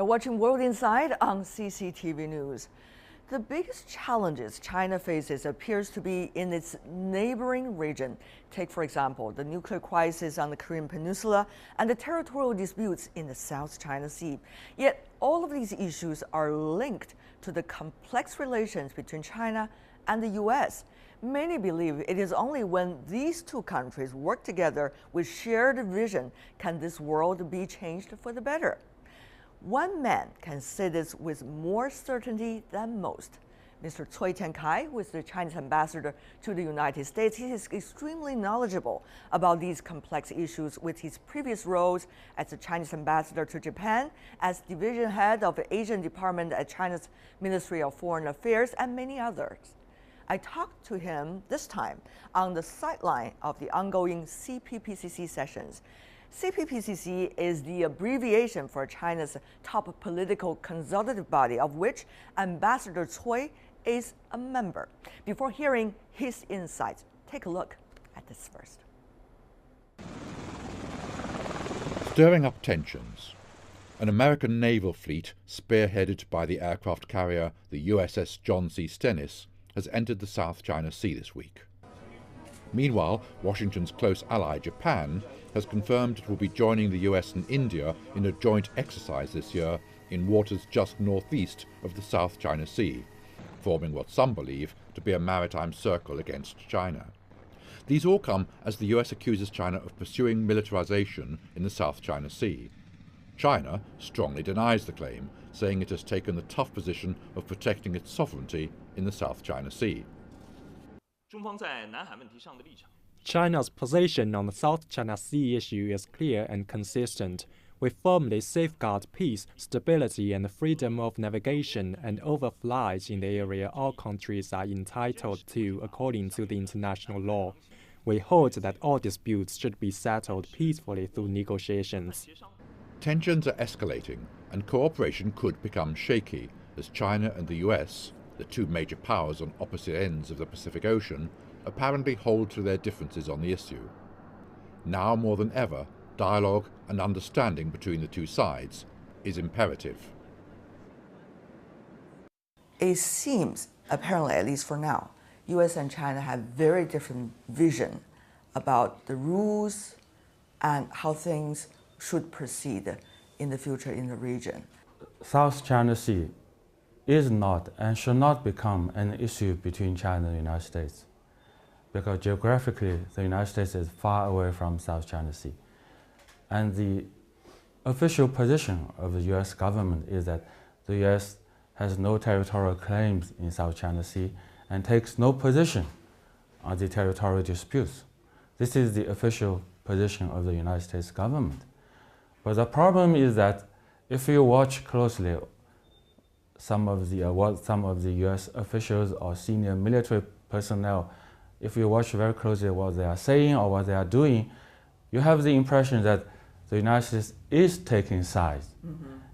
You're watching World Inside on CCTV News. The biggest challenges China faces appears to be in its neighboring region. Take, for example, the nuclear crisis on the Korean peninsula and the territorial disputes in the South China Sea. Yet, all of these issues are linked to the complex relations between China and the U.S. Many believe it is only when these two countries work together with shared vision can this world be changed for the better. One man can say this with more certainty than most. Mr. Cui Tiankai, who is the Chinese ambassador to the United States, he is extremely knowledgeable about these complex issues with his previous roles as the Chinese ambassador to Japan, as division head of the Asian department at China's Ministry of Foreign Affairs, and many others. I talked to him this time on the sideline of the ongoing CPPCC sessions. CPPCC is the abbreviation for China's top political consultative body, of which Ambassador Cui is a member. Before hearing his insights, take a look at this first. Stirring up tensions. An American naval fleet, spearheaded by the aircraft carrier the USS John C. Stennis, has entered the South China Sea this week. Meanwhile, Washington's close ally Japan has confirmed it will be joining the US and India in a joint exercise this year in waters just northeast of the South China Sea, forming what some believe to be a maritime circle against China. These all come as the US accuses China of pursuing militarization in the South China Sea. China strongly denies the claim, saying it has taken the tough position of protecting its sovereignty in the South China Sea. China's position on the South China Sea issue is clear and consistent. We firmly safeguard peace, stability, and freedom of navigation and overflight in the area all countries are entitled to according to the international law. We hold that all disputes should be settled peacefully through negotiations. Tensions are escalating, and cooperation could become shaky as China and the US, the two major powers on opposite ends of the Pacific Ocean, apparently hold to their differences on the issue. Now more than ever, dialogue and understanding between the two sides is imperative. It seems, apparently at least for now, US and China have very different vision about the rules and how things should proceed in the future in the region. South China Sea is not and should not become an issue between China and the United States, because geographically the United States is far away from South China Sea. And the official position of the US government is that the US has no territorial claims in South China Sea and takes no position on the territorial disputes. This is the official position of the United States government. But the problem is that if you watch closely some of the US officials or senior military personnel, if you watch very closely what they are saying or what they are doing, you have the impression that the United States is taking sides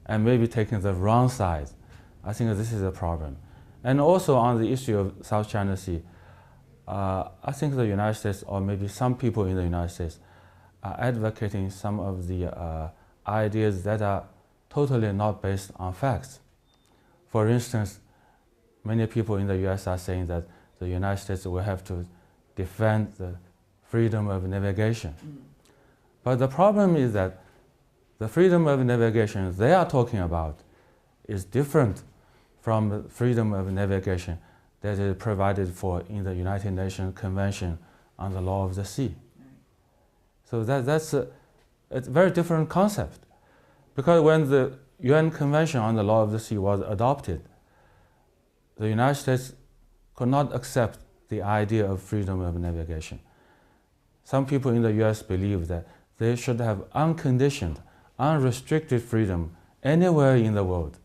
and maybe taking the wrong side. I think this is a problem. And also on the issue of South China Sea, I think the United States, or maybe some people in the United States, are advocating some of the ideas that are totally not based on facts. For instance, many people in the US are saying that the United States will have to defend the freedom of navigation. But the problem is that the freedom of navigation they are talking about is different from the freedom of navigation that is provided for in the United Nations Convention on the Law of the Sea. So that's a very different concept. Because when the UN Convention on the Law of the Sea was adopted, the United States could not accept the idea of freedom of navigation. Some people in the US believe that they should have unconditioned, unrestricted freedom anywhere in the world.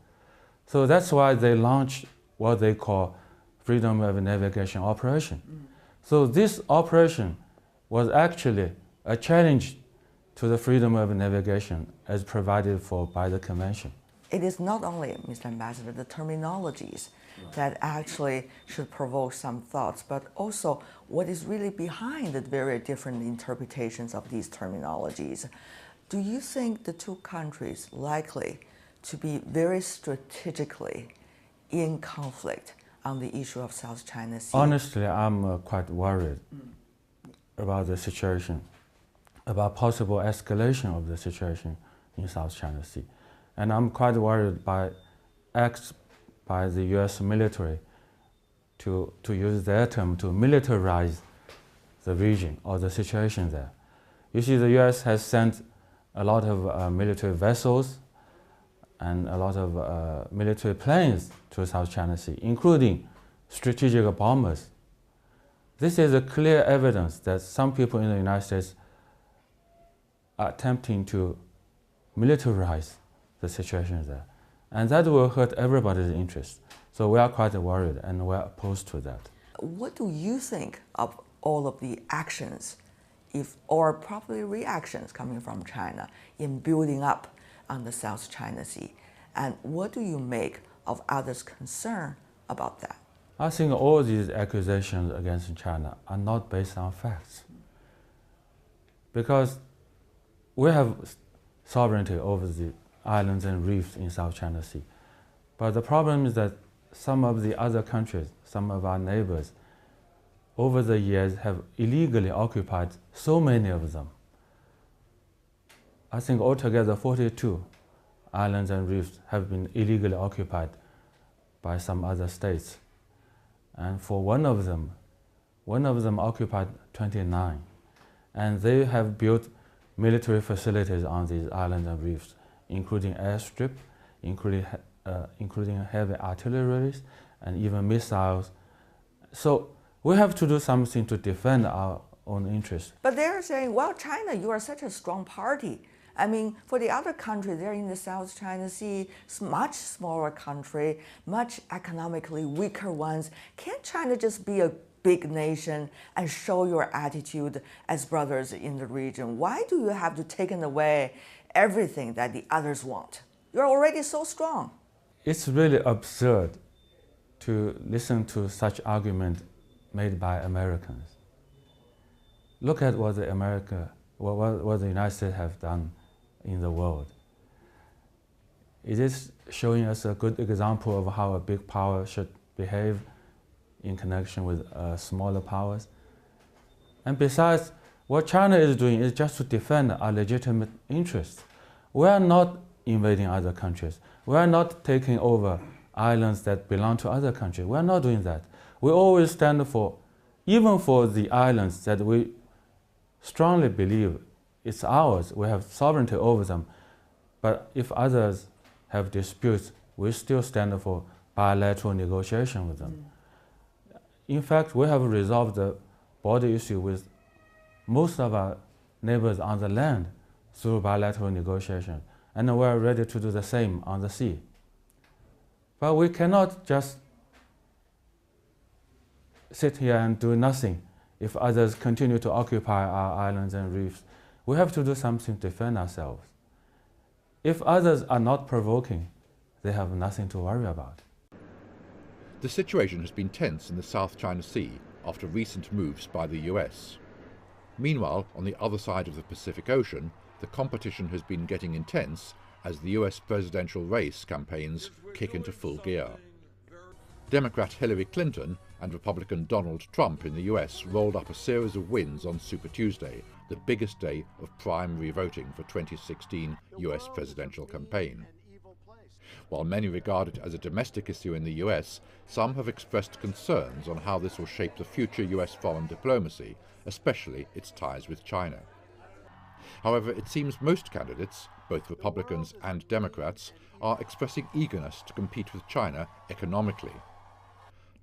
So that's why they launched what they call freedom of navigation operation. So this operation was actually a challenge to the freedom of navigation as provided for by the convention. It is not only, Mr. Ambassador, the terminologies that actually should provoke some thoughts, but also what is really behind the very different interpretations of these terminologies. Do you think the two countries likely to be very strategically in conflict on the issue of South China Sea? Honestly, I'm quite worried about the situation, about possible escalation of the situation in South China Sea. And I'm quite worried by acts by the US military to use their term, to militarize the region or the situation there. You see, the US has sent a lot of military vessels and a lot of military planes to South China Sea, including strategic bombers. This is a clear evidence that some people in the United States are attempting to militarize the situation there. And that will hurt everybody's interest. So we are quite worried and we're opposed to that. What do you think of all of the actions, or probably reactions coming from China in building up on the South China Sea? And what do you make of others' concern about that? I think all these accusations against China are not based on facts. Because we have sovereignty over the islands and reefs in South China Sea. But the problem is that some of the other countries, some of our neighbors, over the years have illegally occupied so many of them. I think altogether 42 islands and reefs have been illegally occupied by some other states. And for one of them occupied 29. And they have built military facilities on these islands and reefs, including airstrip, including heavy artillery and even missiles. So we have to do something to defend our own interests. But they're saying, well, China, you are such a strong party. I mean, for the other countries, they're in the South China Sea, much smaller country, much economically weaker ones. Can't China just be a big nation and show your attitude as brothers in the region? Why do you have to take away everything that the others want? You're already so strong. It's really absurd to listen to such argument made by Americans. Look at what the United States have done in the world. It is showing us a good example of how a big power should behave in connection with smaller powers. And besides, what China is doing is just to defend our legitimate interests. We are not invading other countries. We are not taking over islands that belong to other countries. We are not doing that. We always stand for, even for the islands that we strongly believe it's ours, we have sovereignty over them. But if others have disputes, we still stand for bilateral negotiation with them. In fact, we have resolved the border issue with most of our neighbors on the land through bilateral negotiation, and we are ready to do the same on the sea. But we cannot just sit here and do nothing if others continue to occupy our islands and reefs. We have to do something to defend ourselves. If others are not provoking, they have nothing to worry about. The situation has been tense in the South China Sea after recent moves by the US. Meanwhile, on the other side of the Pacific Ocean, the competition has been getting intense as the US presidential race campaigns kick into full gear. Democrat Hillary Clinton and Republican Donald Trump in the US rolled up a series of wins on Super Tuesday, the biggest day of primary voting for 2016 US presidential campaign. While many regard it as a domestic issue in the US, some have expressed concerns on how this will shape the future US foreign diplomacy, especially its ties with China. However, it seems most candidates, both Republicans and Democrats, are expressing eagerness to compete with China economically.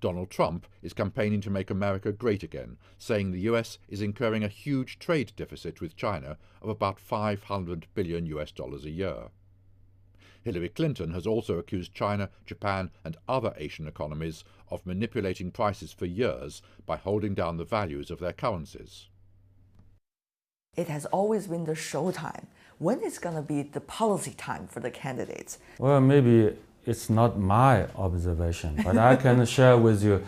Donald Trump is campaigning to make America great again, saying the US is incurring a huge trade deficit with China of about $500 billion a year. Hillary Clinton has also accused China, Japan and other Asian economies of manipulating prices for years by holding down the values of their currencies. It has always been the show time. When is going to be the policy time for the candidates? Well, maybe it's not my observation, but I can share with you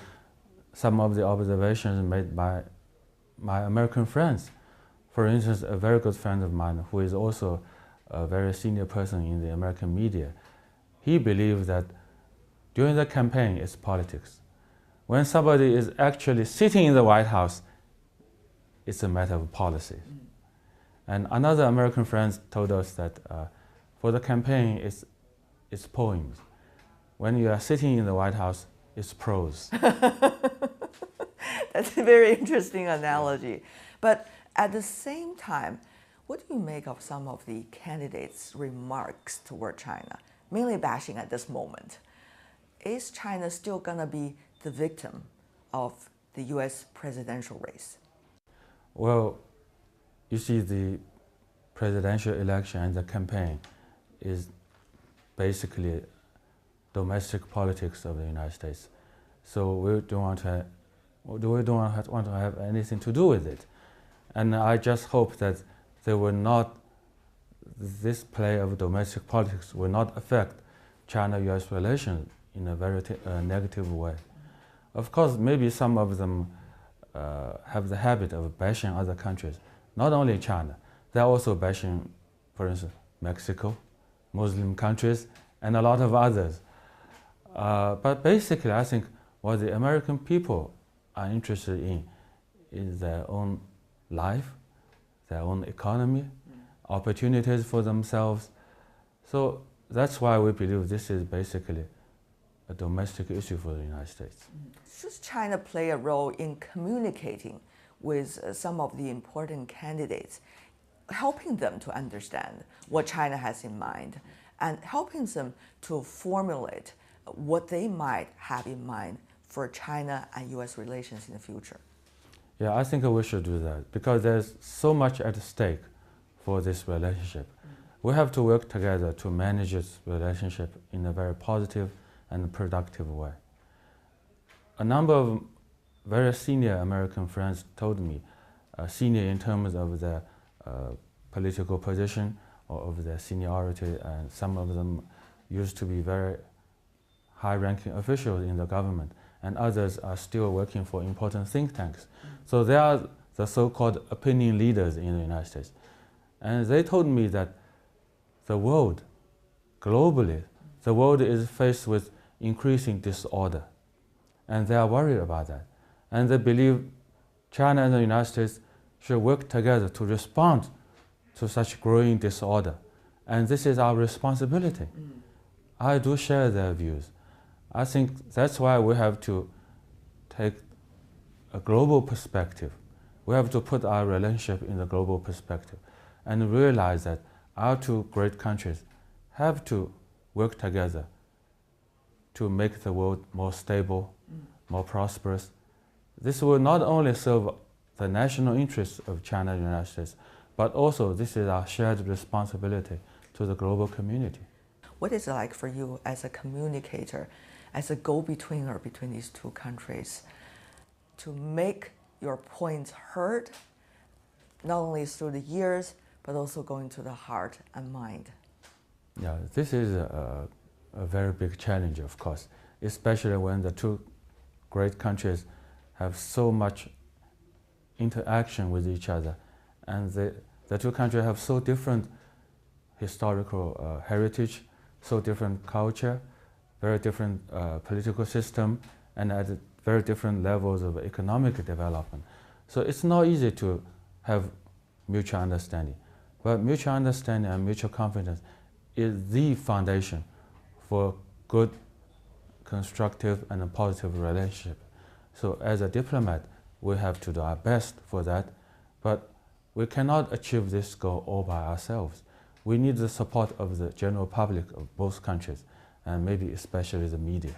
some of the observations made by my American friends. For instance, a very good friend of mine who is also a very senior person in the American media, he believes that during the campaign it's politics. When somebody is actually sitting in the White House, it's a matter of policy. And another American friend told us that for the campaign, it's poems. When you are sitting in the White House, it's prose. That's a very interesting analogy. But at the same time, what do you make of some of the candidates' remarks toward China, mainly bashing at this moment? Is China still going to be the victim of the US presidential race? Well, you see, the presidential election and the campaign is basically domestic politics of the United States. So we don't want to have anything to do with it. And I just hope that this play of domestic politics will not affect China-US relations in a very negative way. Of course, maybe some of them have the habit of bashing other countries, not only China. They're also bashing, for instance, Mexico, Muslim countries, and a lot of others. But basically, I think what the American people are interested in is their own life, their own economy, opportunities for themselves. So that's why we believe this is basically a domestic issue for the United States. Should China play a role in communicating with some of the important candidates, helping them to understand what China has in mind and helping them to formulate what they might have in mind for China and US relations in the future? Yeah, I think we should do that because there's so much at stake for this relationship. We have to work together to manage this relationship in a very positive and productive way. A number of very senior American friends told me, senior in terms of their political position or of their seniority, and some of them used to be very high-ranking officials in the government, and others are still working for important think tanks. So they are the so-called opinion leaders in the United States. And they told me that the world, globally, the world is faced with increasing disorder. And they are worried about that. And they believe China and the United States should work together to respond to such growing disorder. And this is our responsibility. I do share their views. I think that's why we have to take a global perspective. We have to put our relationship in the global perspective and realize that our two great countries have to work together to make the world more stable, more prosperous. This will not only serve the national interests of China and the United States, but also this is our shared responsibility to the global community. What is it like for you as a communicator, as a go-betweener between these two countries, to make your points heard, not only through the ears, but also going to the heart and mind? Yeah, this is a very big challenge, of course, especially when the two great countries have so much interaction with each other, and the two countries have so different historical heritage, so different culture, very different political system, and at very different levels of economic development. So it's not easy to have mutual understanding. But mutual understanding and mutual confidence is the foundation for good, constructive, and positive relationship. So as a diplomat, we have to do our best for that, but we cannot achieve this goal all by ourselves. We need the support of the general public of both countries, and maybe especially the media.